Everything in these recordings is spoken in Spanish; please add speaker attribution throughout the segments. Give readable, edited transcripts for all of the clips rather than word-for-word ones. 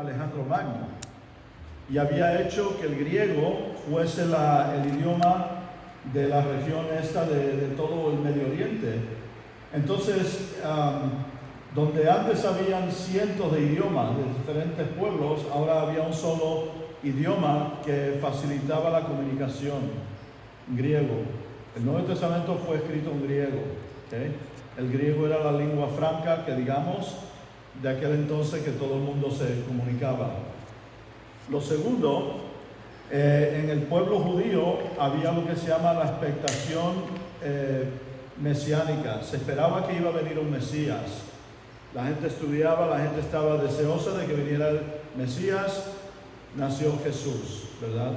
Speaker 1: Alejandro Magno y había hecho que el griego fuese el idioma de la región esta de todo el Medio Oriente. Entonces, donde antes habían cientos de idiomas de diferentes pueblos, ahora había un solo idioma que facilitaba la comunicación, griego. El Nuevo Testamento fue escrito en griego, ¿okay? El griego era la lengua franca, que digamos, de aquel entonces que todo el mundo se comunicaba. Lo segundo, en el pueblo judío había lo que se llama la expectación mesiánica. Se esperaba que iba a venir un Mesías. La gente estudiaba, la gente estaba deseosa de que viniera el Mesías. Nació Jesús, ¿verdad?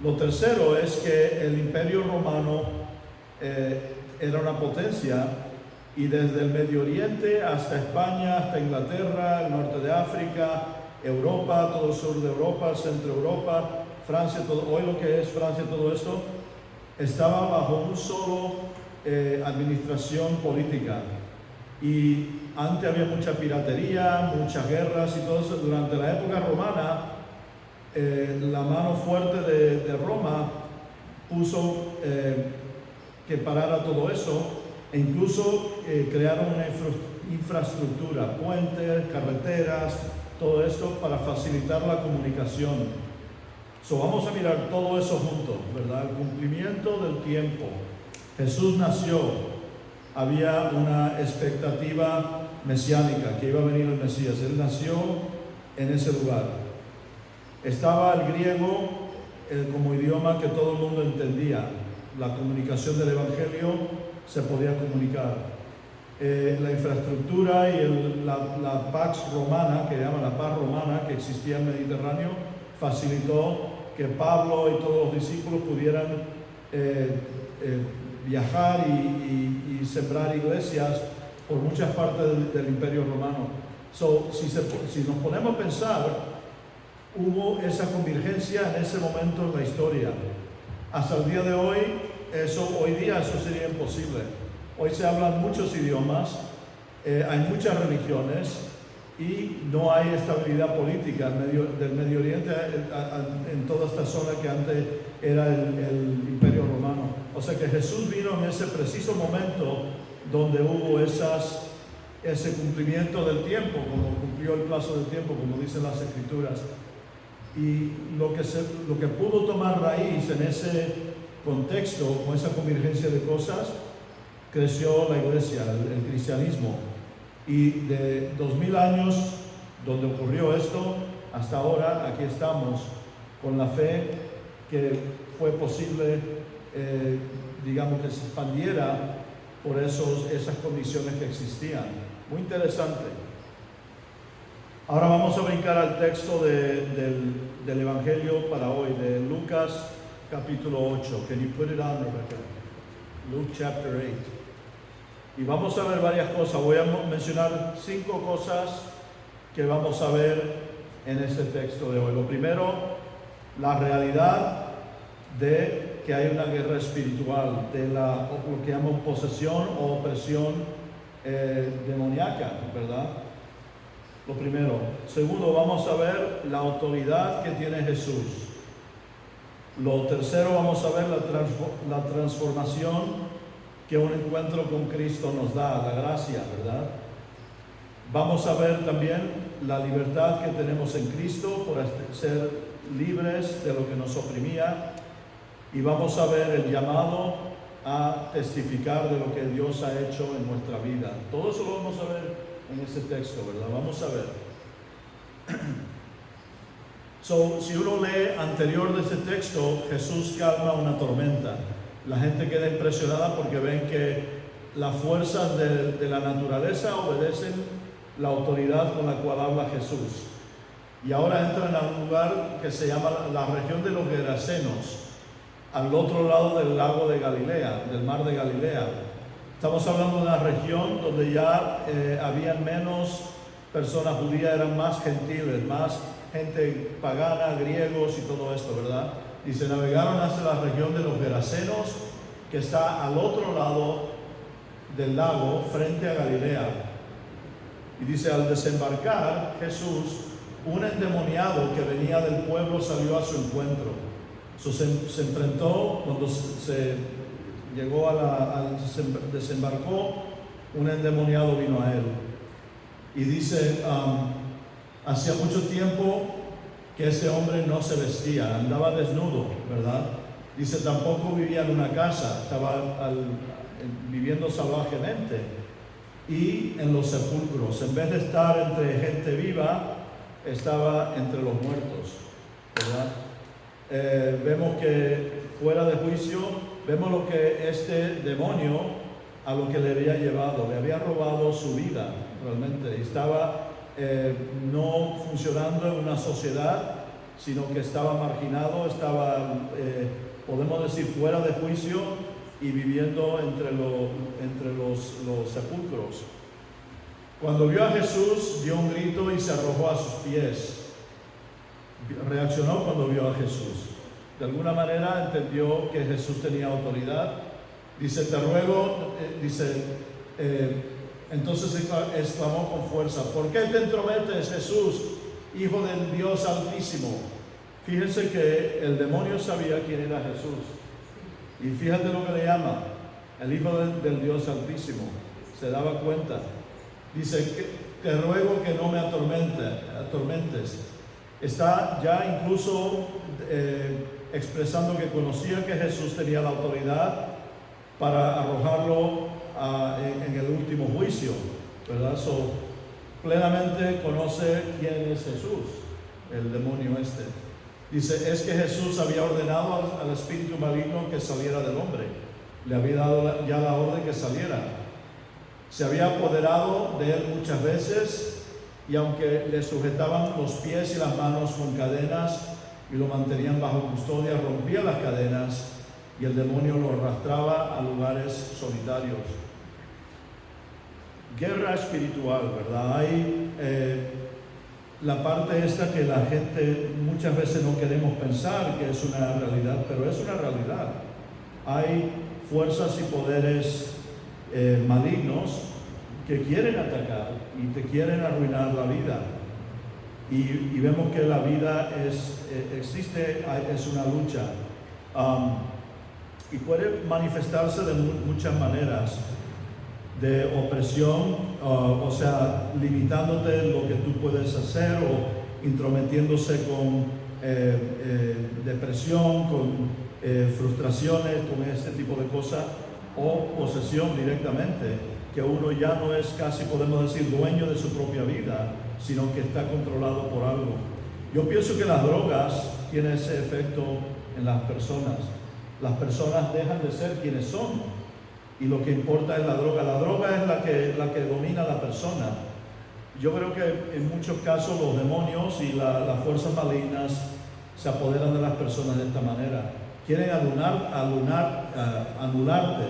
Speaker 1: Lo tercero es que el Imperio Romano era una potencia, y desde el Medio Oriente hasta España, hasta Inglaterra, el norte de África, Europa, todo el sur de Europa, el centro de Europa, Francia, hoy lo que es Francia, todo esto, estaba bajo un solo administración política. Y antes había mucha piratería, muchas guerras y todo eso. Durante la época romana, la mano fuerte de Roma puso que parara todo eso, e incluso crearon una infraestructura, puentes, carreteras, todo esto para facilitar la comunicación. Vamos a mirar todo eso juntos, ¿verdad? El cumplimiento del tiempo. Jesús nació, había una expectativa mesiánica, que iba a venir el Mesías. Él nació en ese lugar. Estaba el griego como idioma que todo el mundo entendía. La comunicación del Evangelio se podía comunicar. La infraestructura y la Pax Romana, que llaman la paz romana, que existía en el Mediterráneo, facilitó que Pablo y todos los discípulos pudieran viajar y sembrar iglesias por muchas partes del Imperio Romano. Si nos ponemos a pensar, hubo esa convergencia en ese momento en la historia. Hasta el día de hoy, hoy día eso sería imposible. Hoy se hablan muchos idiomas, hay muchas religiones y no hay estabilidad política del Medio Oriente en toda esta zona que antes era el Imperio Romano. O sea que Jesús vino en ese preciso momento donde hubo ese cumplimiento del tiempo, como cumplió el plazo del tiempo, como dicen las Escrituras. Y lo que pudo tomar raíz en ese contexto, con esa convergencia de cosas, creció la iglesia, el cristianismo. Y de 2000 años donde ocurrió esto, hasta ahora aquí estamos con la fe que fue posible, digamos, que se expandiera por esas condiciones que existían. Muy interesante. Ahora vamos a brincar al texto del Evangelio para hoy, de Lucas capítulo 8. Can you put it on, Rebecca? Luke chapter 8. Y vamos a ver varias cosas. Voy a mencionar 5 cosas que vamos a ver en este texto de hoy. Lo primero, la realidad de que hay una guerra espiritual, de lo que llaman posesión o opresión demoníaca, ¿verdad? Lo primero. Segundo, vamos a ver la autoridad que tiene Jesús. Lo tercero, vamos a ver la transformación que un encuentro con Cristo nos da, la gracia, ¿verdad? Vamos a ver también la libertad que tenemos en Cristo por ser libres de lo que nos oprimía, y vamos a ver el llamado a testificar de lo que Dios ha hecho en nuestra vida. Todo eso lo vamos a ver en este texto, ¿verdad? Vamos a ver. Si uno lee anterior de este texto, Jesús calma una tormenta. La gente queda impresionada porque ven que las fuerzas de la naturaleza obedecen la autoridad con la cual habla Jesús. Y ahora entran a un lugar que se llama la región de los Gerasenos, al otro lado del lago de Galilea, del mar de Galilea. Estamos hablando de una región donde ya habían menos personas judías, eran más gentiles, más gente pagana, griegos y todo esto, ¿verdad? Y se navegaron hacia la región de los Gerasenos, que está al otro lado del lago, frente a Galilea. Y dice, al desembarcar Jesús, un endemoniado que venía del pueblo salió a su encuentro. Se enfrentó, cuando se llegó desembarcó, un endemoniado vino a él. Y dice, hacía mucho tiempo que ese hombre no se vestía, andaba desnudo, ¿verdad? Dice, tampoco vivía en una casa, estaba viviendo salvajemente. Y en los sepulcros, en vez de estar entre gente viva, estaba entre los muertos, ¿verdad? Vemos que fuera de juicio, vemos lo que este demonio, a lo que le había llevado, le había robado su vida realmente. Estaba no funcionando en una sociedad, sino que estaba marginado, estaba, podemos decir, fuera de juicio y viviendo entre los sepulcros. Cuando vio a Jesús, dio un grito y se arrojó a sus pies. Reaccionó cuando vio a Jesús. De alguna manera entendió que Jesús tenía autoridad. Dice, te ruego, entonces exclamó con fuerza, ¿por qué te entrometes, Jesús, Hijo del Dios Altísimo? Fíjense que el demonio sabía quién era Jesús. Y fíjate lo que le llama, el Hijo del Dios Altísimo. Se daba cuenta. Dice, te ruego que no me atormentes. Está ya incluso expresando que conocía que Jesús tenía la autoridad para arrojarlo en el último juicio, ¿verdad? Plenamente conoce quién es Jesús, el demonio este. Dice, es que Jesús había ordenado al espíritu maligno que saliera del hombre. Le había dado ya la orden que saliera. Se había apoderado de él muchas veces, y aunque le sujetaban los pies y las manos con cadenas y lo mantenían bajo custodia, rompía las cadenas y el demonio lo arrastraba a lugares solitarios. Guerra espiritual, ¿verdad? Hay la parte esta que la gente muchas veces no queremos pensar que es una realidad, pero es una realidad. Hay fuerzas y poderes malignos que quieren atacar y te quieren arruinar la vida. Y vemos que la vida existe, es una lucha. Y puede manifestarse de muchas maneras, de opresión, o sea, limitándote en lo que tú puedes hacer o intrometiéndose con depresión, con frustraciones, con este tipo de cosas, o posesión directamente, que uno ya no es casi, podemos decir, dueño de su propia vida, sino que está controlado por algo. Yo pienso que las drogas tienen ese efecto en las personas. Las personas dejan de ser quienes son y lo que importa es la droga. La droga es la que domina a la persona. Yo creo que en muchos casos los demonios y las fuerzas malignas se apoderan de las personas de esta manera. Quieren anularte,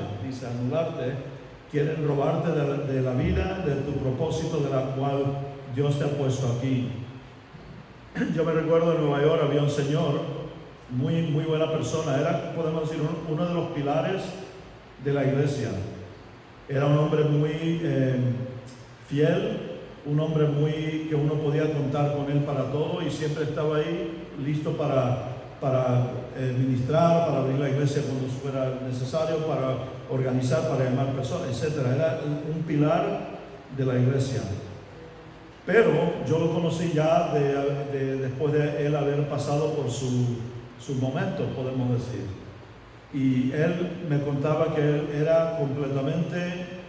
Speaker 1: quieren robarte de la vida, de tu propósito, de la cual Dios te ha puesto aquí. Yo me recuerdo en Nueva York había un señor, muy buena persona, era, podemos decir, uno de los pilares de la iglesia. Era un hombre muy fiel, un hombre que uno podía contar con él para todo y siempre estaba ahí listo para ministrar, para abrir la iglesia cuando fuera necesario, para organizar, para llamar personas, etc. Era un pilar de la iglesia. Pero yo lo conocí ya después de él haber pasado por sus momentos, podemos decir. Y él me contaba que él era completamente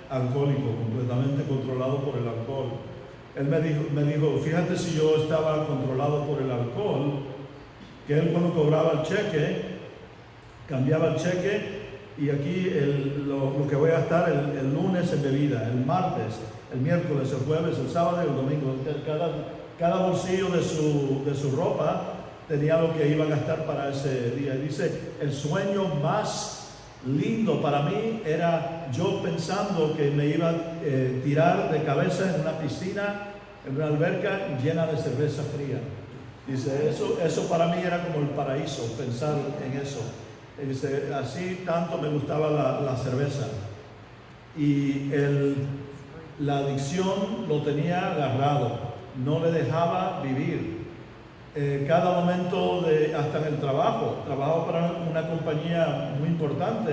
Speaker 1: alcohólico, completamente controlado por el alcohol. Él me dijo, fíjate, si yo estaba controlado por el alcohol, que él cuando cobraba el cheque, cambiaba el cheque y aquí lo que voy a gastar el lunes en bebida, el martes, el miércoles, el jueves, el sábado y el domingo. Cada bolsillo de su ropa tenía lo que iba a gastar para ese día. Y dice, el sueño más lindo para mí era yo pensando que me iba a tirar de cabeza en una piscina, en una alberca llena de cerveza fría. Dice, eso para mí era como el paraíso, pensar en eso. Y dice, así tanto me gustaba la cerveza. Y la adicción lo tenía agarrado, no le dejaba vivir. cada momento, hasta en el trabajo. Trabajaba para una compañía muy importante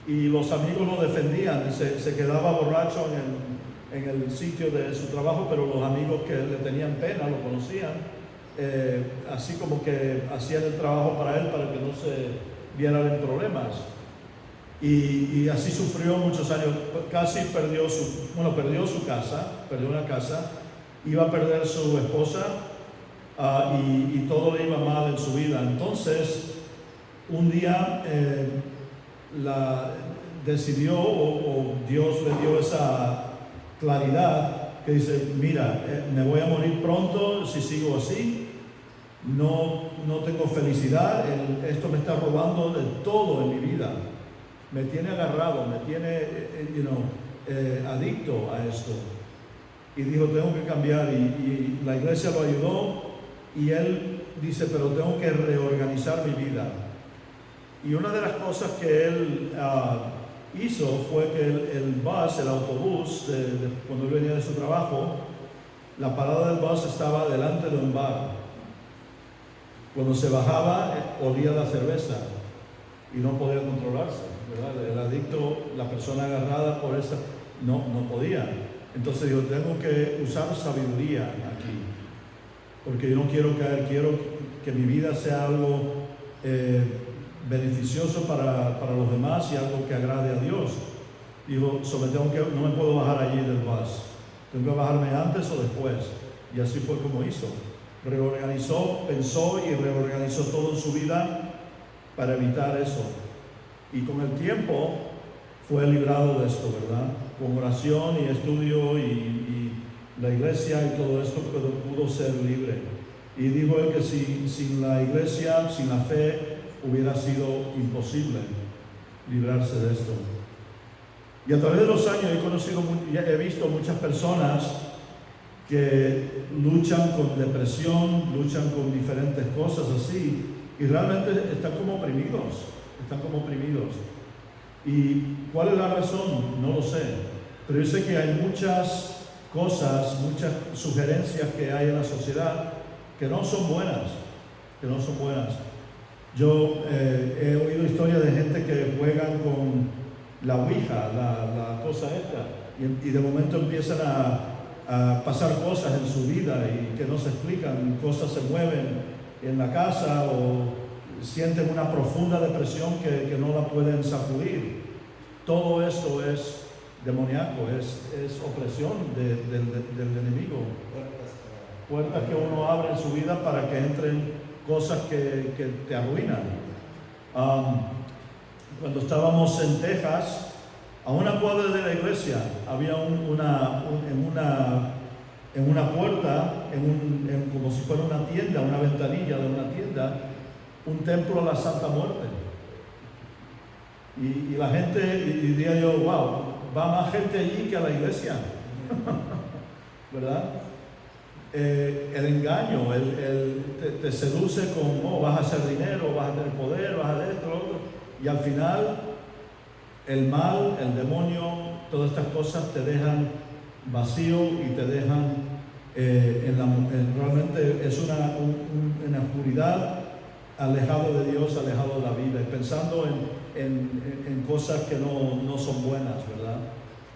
Speaker 1: y los amigos lo defendían. Se quedaba borracho en el sitio de su trabajo, pero los amigos que le tenían pena, lo conocían, así como que hacían el trabajo para él para que no se vieran en problemas. Y así sufrió muchos años. Casi perdió su casa, perdió una casa, iba a perder su esposa, y todo le iba mal en su vida. Entonces, un día decidió, o Dios le dio esa claridad que dice: mira, me voy a morir pronto si sigo así, no tengo felicidad, esto me está robando de todo en mi vida, me tiene agarrado, me tiene adicto a esto. Y dijo: tengo que cambiar, y la iglesia lo ayudó, y él dice: pero tengo que reorganizar mi vida. Y una de las cosas que él hizo fue que el autobús, cuando él venía de su trabajo, la parada del bus estaba delante de un bar. Cuando se bajaba, olía la cerveza y no podía controlarse, ¿verdad? El adicto, la persona agarrada por esa, no podía. Entonces dijo: tengo que usar sabiduría aquí, porque yo no quiero caer, quiero que mi vida sea algo beneficioso para los demás y algo que agrade a Dios. Digo: no me puedo bajar allí del bus, tengo que bajarme antes o después. Y así fue como hizo. Pensó y reorganizó todo en su vida para evitar eso. Y con el tiempo fue librado de esto, ¿verdad? Con oración y estudio y la iglesia y todo esto pudo ser libre. Y dijo él que sin la iglesia, sin la fe, hubiera sido imposible librarse de esto. Y a través de los años he visto muchas personas que luchan con depresión, luchan con diferentes cosas así, y realmente están como oprimidos. ¿Y cuál es la razón? No lo sé. Pero yo sé que hay muchas cosas, muchas sugerencias que hay en la sociedad que no son buenas. Yo he oído historias de gente que juegan con la ouija, la cosa esta, y de momento empiezan a pasar cosas en su vida y que no se explican, cosas se mueven en la casa o sienten una profunda depresión que no la pueden sacudir. Todo esto es demoníaco, es opresión del enemigo. Puertas que uno abre en su vida para que entren cosas que te arruinan. Cuando estábamos en Texas, a una cuadra de la iglesia, había en una puerta, como si fuera una tienda, una ventanilla de una tienda, un templo a la Santa Muerte. Y la gente, y diría yo: wow, va más gente allí que a la iglesia. ¿Verdad? El engaño, te seduce con: vas a hacer dinero, vas a tener poder, vas a hacer esto, lo otro. Y al final, el mal, el demonio, todas estas cosas te dejan vacío y te dejan realmente es una oscuridad, alejado de Dios, alejado de la vida, y pensando en cosas que no son buenas, ¿verdad?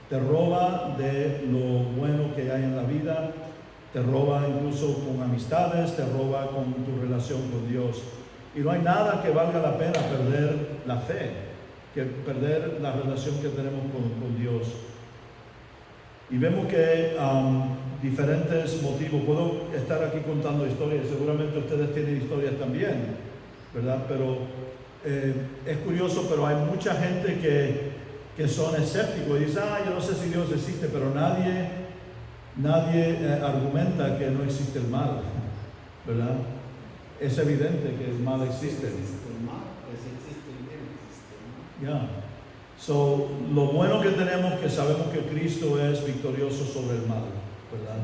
Speaker 1: Te roba de lo bueno que hay en la vida, te roba incluso con amistades, te roba con tu relación con Dios. Y no hay nada que valga la pena perder la fe, que perder la relación que tenemos con Dios. Y vemos que diferentes motivos, puedo estar aquí contando historias, seguramente ustedes tienen historias también, ¿verdad? Pero es curioso, pero hay mucha gente que son escépticos y dicen: yo no sé si Dios existe, pero nadie argumenta que no existe el mal, ¿verdad? Es evidente que el mal existe. So, lo bueno que tenemos, que sabemos que Cristo es victorioso sobre el mal, ¿verdad?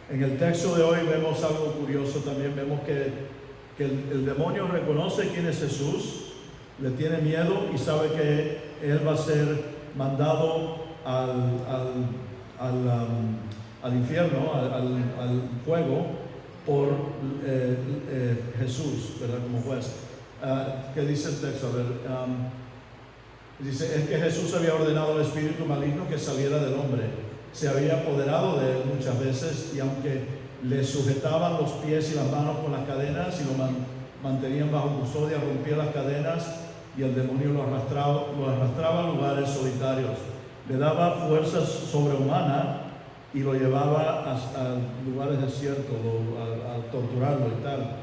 Speaker 1: En el texto de hoy vemos algo curioso también. Vemos que el demonio reconoce quién es Jesús, le tiene miedo y sabe que él va a ser mandado al infierno, al fuego, por Jesús, ¿verdad? Como juez. ¿Qué dice el texto? A ver, dice, es que Jesús había ordenado al espíritu maligno que saliera del hombre. Se había apoderado de él muchas veces y aunque le sujetaban los pies y las manos con las cadenas y lo mantenían bajo custodia, rompía las cadenas y el demonio lo arrastraba a lugares solitarios. Le daba fuerzas sobrehumanas y lo llevaba a lugares desiertos, a torturarlo y tal.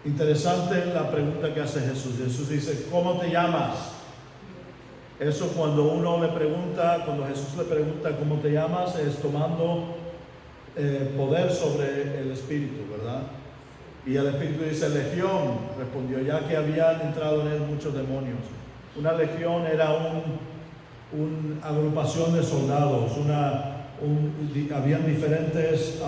Speaker 1: Interesante la pregunta que hace Jesús. Jesús dice, ¿cómo te llamas? Eso cuando uno le pregunta, cuando Jesús le pregunta cómo te llamas, es tomando poder sobre el espíritu, ¿verdad? Y el espíritu dice, legión, respondió, ya que habían entrado en él muchos demonios. Una legión era una agrupación de soldados, habían diferentes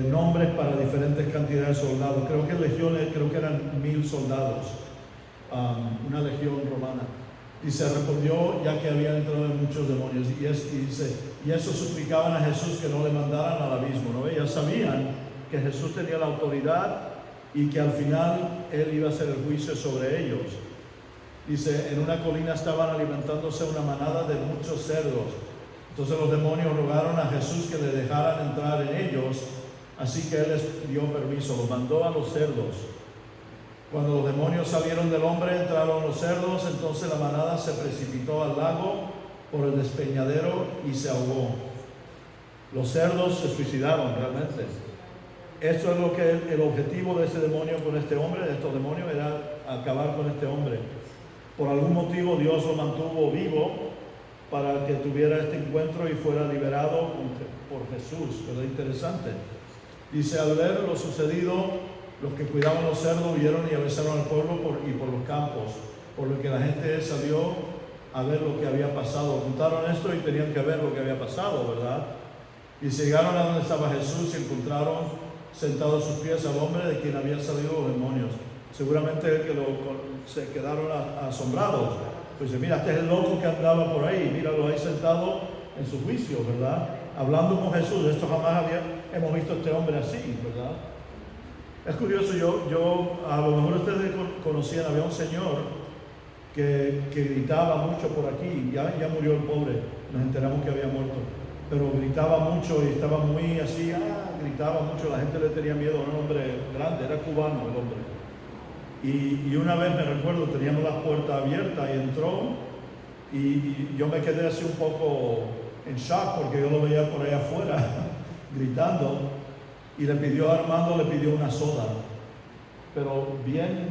Speaker 1: nombres para diferentes cantidades de soldados. Creo que legiones, creo que eran 1000 soldados, una legión romana. Y se respondió, ya que habían entrado en muchos demonios. Y dice, y eso suplicaban a Jesús que no le mandaran al abismo, ¿no? Ellos sabían que Jesús tenía la autoridad y que al final Él iba a hacer el juicio sobre ellos. Dice, en una colina estaban alimentándose una manada de muchos cerdos. Entonces los demonios rogaron a Jesús que le dejaran entrar en ellos, así que Él les dio permiso, los mandó a los cerdos. Cuando los demonios salieron del hombre, entraron los cerdos, entonces la manada se precipitó al lago por el despeñadero y se ahogó. Los cerdos se suicidaron realmente. Esto es lo que el objetivo de ese demonio con este hombre, de estos demonios, era acabar con este hombre. Por algún motivo Dios lo mantuvo vivo para que tuviera este encuentro y fuera liberado por Jesús. ¿Verdad? Interesante. Dice, al ver lo sucedido, los que cuidaban los cerdos huyeron y avisaron al pueblo y por los campos, por lo que la gente salió a ver lo que había pasado. Contaron esto y tenían que ver lo que había pasado, ¿verdad? Y llegaron a donde estaba Jesús y encontraron sentado a sus pies al hombre de quien habían salido los demonios. Seguramente se quedaron asombrados. Pues dice, mira, este es el loco que andaba por ahí, míralo ahí sentado en su juicio, ¿verdad? Hablando con Jesús. Esto jamás hemos visto a este hombre así, ¿verdad? Es curioso, yo a lo mejor ustedes conocían, había un señor que gritaba mucho por aquí, ya murió el pobre, nos enteramos que había muerto, pero gritaba mucho y estaba muy así, gritaba mucho, la gente le tenía miedo, era un hombre grande, era cubano el hombre. Y una vez me recuerdo, teníamos las puertas abiertas y entró y yo me quedé así un poco en shock porque yo lo veía por ahí afuera gritando. Y le pidió a Armando, le pidió una soda, pero bien,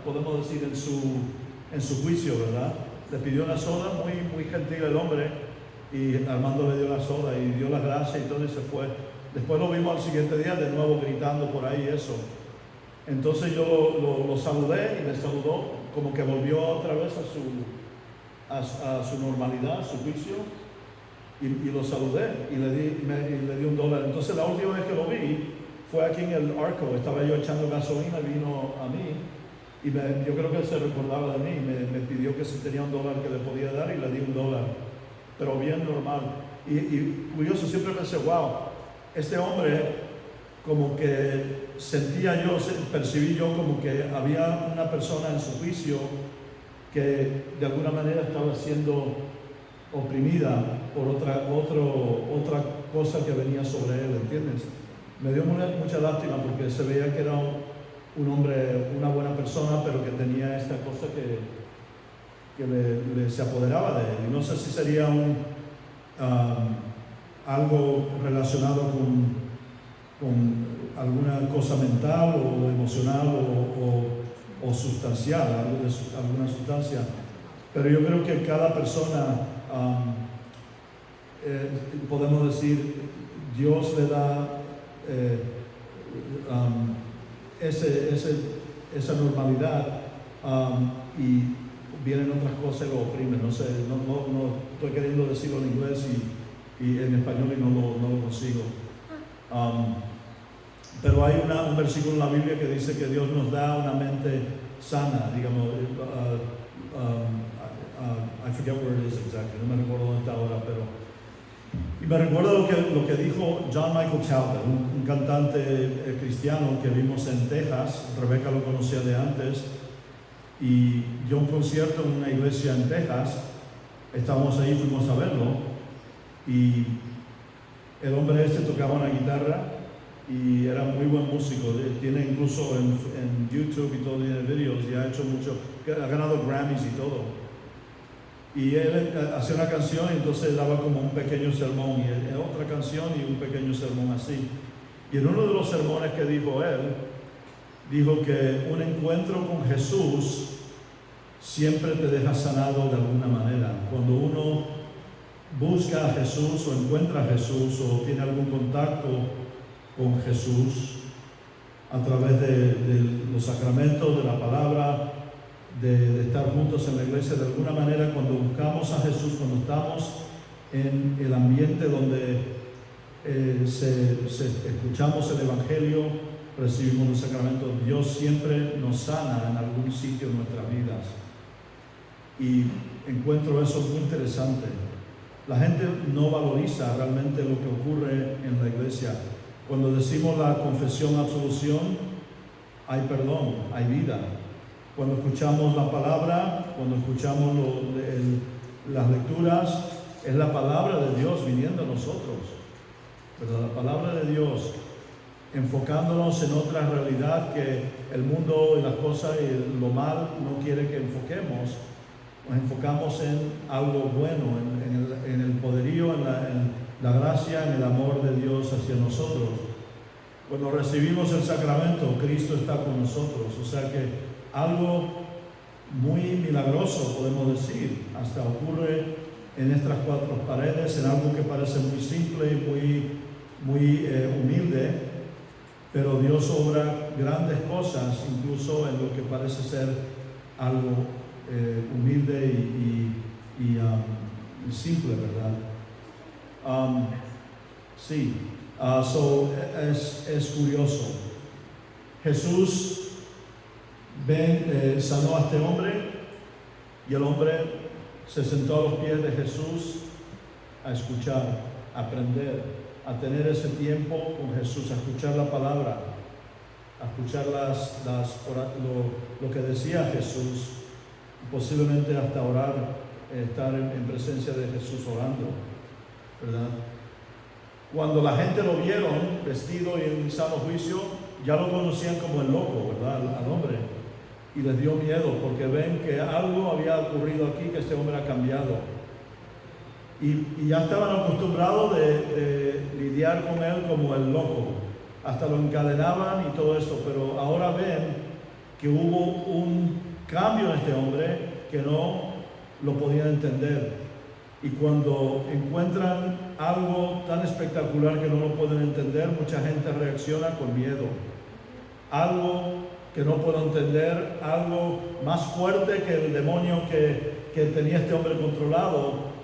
Speaker 1: podemos decir, en su juicio, ¿verdad? Le pidió una soda, muy gentil el hombre, y Armando le dio la soda y dio las gracias y todo y se fue. Después lo vimos al siguiente día de nuevo gritando por ahí eso. Entonces yo lo saludé y me saludó, como que volvió otra vez a su normalidad, a su juicio. Y lo saludé y le di $1. Entonces la última vez que lo vi fue aquí en el Arco. Estaba yo echando gasolina, vino a mí y yo creo que él se recordaba de mí. Me pidió que si tenía $1 que le podía dar y le di $1, pero bien normal. Y curioso, siempre pensé, wow, este hombre como que percibí yo como que había una persona en su juicio que de alguna manera estaba siendo oprimida por otra cosa que venía sobre él, ¿entiendes? Me dio mucha lástima porque se veía que era un hombre, una buena persona, pero que tenía esta cosa que se apoderaba de él. Y no sé si sería algo relacionado con alguna cosa mental o emocional o sustancial, alguna sustancia. Pero yo creo que cada persona, podemos decir, Dios le da esa normalidad y vienen otras cosas y lo oprimen. No sé, no estoy queriendo decirlo en inglés y en español y no lo consigo. Pero hay un versículo en la Biblia que dice que Dios nos da una mente sana, digamos. I forget where it is exactly, no me recuerdo dónde está ahora, pero Y me recuerdo lo que dijo John Michael Calvin, un cantante cristiano que vimos en Texas. Rebeca lo conocía de antes y dio un concierto en una iglesia en Texas. Estábamos ahí, fuimos a verlo y el hombre este tocaba una guitarra y era muy buen músico. Tiene incluso en YouTube y todo, tiene videos y ha hecho mucho, ha ganado Grammys y todo. Y él hacía una canción y entonces daba como un pequeño sermón, y otra canción y un pequeño sermón así. Y en uno de los sermones que dijo él, dijo que un encuentro con Jesús siempre te deja sanado de alguna manera. Cuando uno busca a Jesús o encuentra a Jesús o tiene algún contacto con Jesús a través de los sacramentos, de la palabra, de estar juntos en la iglesia, de alguna manera cuando buscamos a Jesús, cuando estamos en el ambiente donde escuchamos el Evangelio, recibimos los sacramentos, Dios siempre nos sana en algún sitio en nuestras vidas. Y encuentro eso muy interesante. La gente no valoriza realmente lo que ocurre en la iglesia. Cuando decimos la confesión, absolución, hay perdón, hay vida. Cuando escuchamos la palabra, cuando escuchamos las lecturas, es la palabra de Dios viniendo a nosotros. Pero la palabra de Dios, enfocándonos en otra realidad que el mundo y las cosas y lo mal no quiere que enfoquemos. Nos enfocamos en algo bueno, en el poderío, en la gracia, en el amor de Dios hacia nosotros. Cuando recibimos el sacramento, Cristo está con nosotros. O sea que algo muy milagroso, podemos decir, hasta ocurre en estas cuatro paredes, en algo que parece muy simple y muy humilde, pero Dios obra grandes cosas, incluso en lo que parece ser algo humilde y simple, ¿verdad? Sí, es curioso. Jesús sanó a este hombre y el hombre se sentó a los pies de Jesús a escuchar, a aprender, a tener ese tiempo con Jesús, a escuchar la palabra, a escuchar lo que decía Jesús, posiblemente hasta orar, estar en presencia de Jesús orando, ¿verdad? Cuando la gente lo vieron vestido y en sano juicio, ya lo conocían como el loco, ¿verdad? Al hombre. Y les dio miedo porque ven que algo había ocurrido aquí, que este hombre ha cambiado. Y ya estaban acostumbrados de lidiar con él como el loco. Hasta lo encadenaban y todo esto, pero ahora ven que hubo un cambio en este hombre que no lo podían entender. Y cuando encuentran algo tan espectacular que no lo pueden entender, mucha gente reacciona con miedo. Algo que no puedo entender, algo más fuerte que el demonio que tenía este hombre controlado,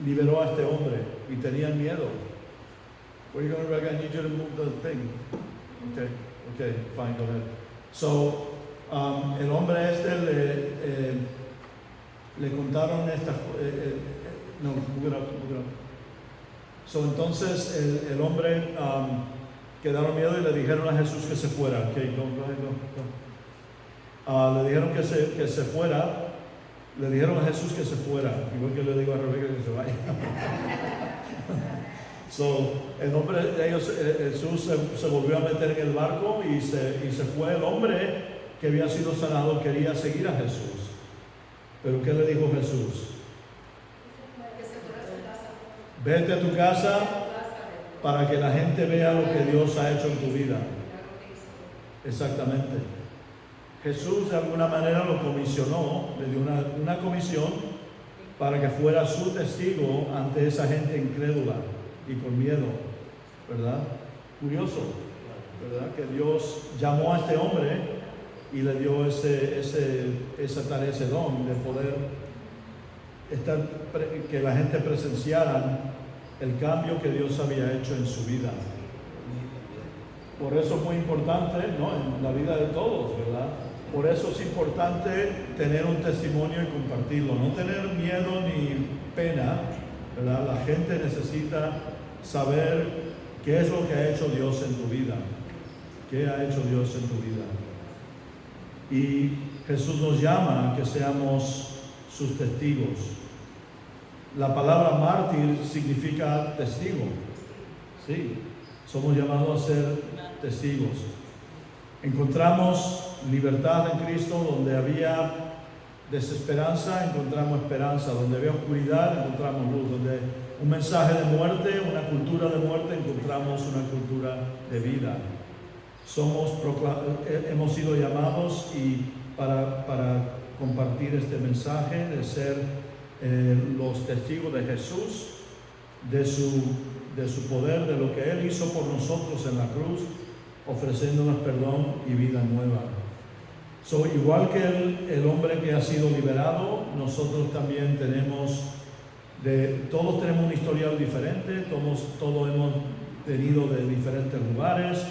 Speaker 1: liberó a este hombre y tenían miedo. Where are you going, Rebecca? I need you to move the thing. Okay, fine, go ahead. So, el hombre este le contaron estas no, move it up. So, entonces el hombre quedaron miedo y le dijeron a Jesús que se fuera. Okay, go. Le dijeron que se fuera. Le dijeron a Jesús que se fuera. Igual que le digo a Rebeca que se vaya. So, el hombre, Jesús se volvió a meter en el barco y se fue. El hombre que había sido sanado quería seguir a Jesús. Pero ¿qué le dijo Jesús? Vete a tu casa para que la gente vea lo que Dios ha hecho en tu vida. Exactamente. Jesús de alguna manera lo comisionó, le dio una comisión para que fuera su testigo ante esa gente incrédula y con miedo, ¿verdad? Curioso, ¿verdad? Que Dios llamó a este hombre y le dio esa tarea, ese don de poder que la gente presenciara el cambio que Dios había hecho en su vida. Por eso es muy importante, ¿no? En la vida de todos, ¿verdad? Por eso es importante tener un testimonio y compartirlo, no tener miedo ni pena ¿verdad? La gente necesita saber qué es lo que ha hecho Dios en tu vida. ¿Qué ha hecho Dios en tu vida? Y Jesús nos llama a que seamos sus testigos. La palabra mártir significa testigo. Sí, somos llamados a ser testigos. Encontramos libertad en Cristo donde había desesperanza, encontramos esperanza. Donde había oscuridad, encontramos luz. Donde un mensaje de muerte, una cultura de muerte, encontramos una cultura de vida. Hemos sido llamados para compartir este mensaje de ser los testigos de Jesús, de su poder, de lo que Él hizo por nosotros en la cruz, ofreciéndonos perdón y vida nueva. Igual que el hombre que ha sido liberado, nosotros también todos tenemos un historial diferente, todos hemos venido de diferentes lugares,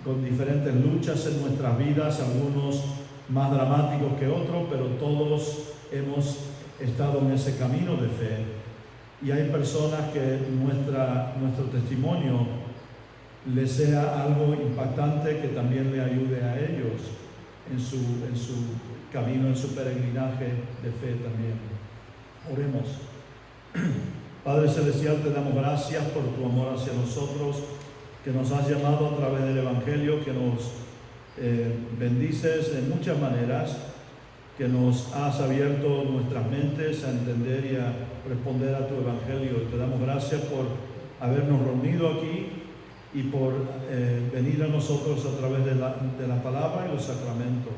Speaker 1: con diferentes luchas en nuestras vidas, algunos más dramáticos que otros, pero todos hemos estado en ese camino de fe. Y hay personas que nuestro testimonio les sea algo impactante que también le ayude a ellos en su camino, en su peregrinaje de fe también. Oremos. Padre Celestial, te damos gracias por tu amor hacia nosotros, que nos has llamado a través del Evangelio, que nos bendices de muchas maneras, que nos has abierto nuestras mentes a entender y a responder a tu Evangelio. Te damos gracias por habernos reunido aquí y por venir a nosotros a través de la palabra y los sacramentos.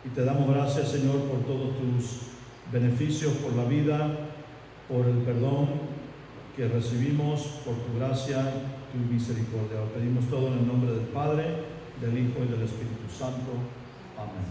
Speaker 1: Y te damos gracias, Señor, por todos tus beneficios, por la vida, por el perdón que recibimos, por tu gracia y tu misericordia. Lo pedimos todo en el nombre del Padre, del Hijo y del Espíritu Santo. Amén.